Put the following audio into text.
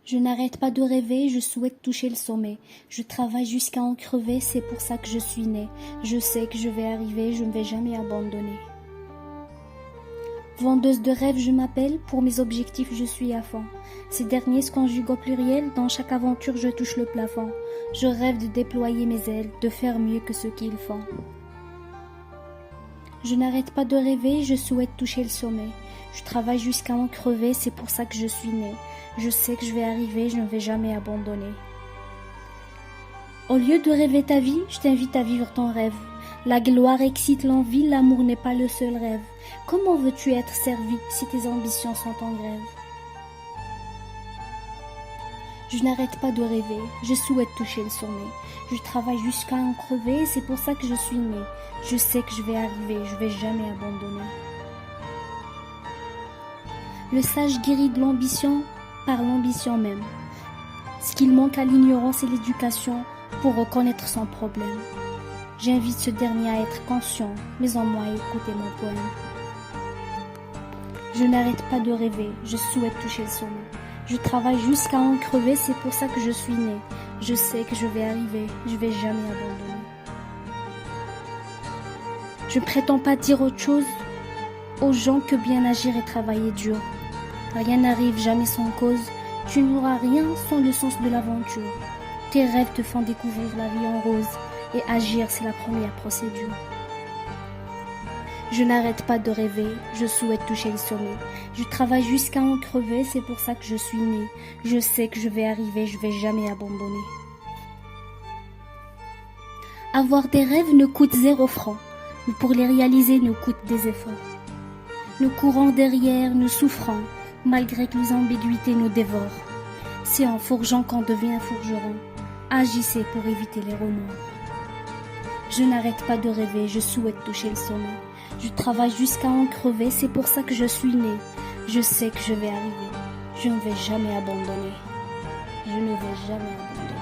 Je n'arrête pas de rêver, je souhaite toucher le sommet. Je travaille jusqu'à en crever, c'est pour ça que je suis née. Je sais que je vais arriver, je ne vais jamais abandonner. Vendeuse de rêves, je m'appelle, pour mes objectifs je suis à fond. Ces derniers se conjuguent au pluriel, dans chaque aventure je touche le plafond. Je rêve de déployer mes ailes, de faire mieux que ce qu'ils font. Je n'arrête pas de rêver, je souhaite toucher le sommet. Je travaille jusqu'à en crever, c'est pour ça que je suis née. Je sais que je vais arriver, je ne vais jamais abandonner. Au lieu de rêver ta vie, je t'invite à vivre ton rêve. La gloire excite l'envie, l'amour n'est pas le seul rêve. Comment veux-tu être servi si tes ambitions sont en grève? Je n'arrête pas de rêver, je souhaite toucher le sommet. Je travaille jusqu'à en crever, c'est pour ça que je suis née. Je sais que je vais arriver, je vais jamais abandonner. Le sage guérit de l'ambition par l'ambition même. Ce qu'il manque à l'ignorance, c'est l'éducation pour reconnaître son problème. J'invite ce dernier à être conscient, mais en moi à écouter mon poème. Je n'arrête pas de rêver, je souhaite toucher le sommet. Je travaille jusqu'à en crever, c'est pour ça que je suis née. Je sais que je vais arriver, je vais jamais abandonner. Je ne prétends pas dire autre chose aux gens que bien agir et travailler dur. Rien n'arrive jamais sans cause, tu n'auras rien sans le sens de l'aventure. Tes rêves te font découvrir la vie en rose, et agir c'est la première procédure. Je n'arrête pas de rêver, je souhaite toucher le sommet. Je travaille jusqu'à en crever, c'est pour ça que je suis née. Je sais que je vais arriver, je vais jamais abandonner. Avoir des rêves ne coûte 0 franc, mais pour les réaliser nous coûte des efforts. Nous courons derrière, nous souffrons, malgré que les ambiguïtés nous dévorent. C'est en forgeant qu'on devient forgeron. Agissez pour éviter les remords. Je n'arrête pas de rêver, je souhaite toucher le sommet. Je travaille jusqu'à en crever, c'est pour ça que je suis née. Je sais que je vais arriver, je ne vais jamais abandonner. Je ne vais jamais abandonner.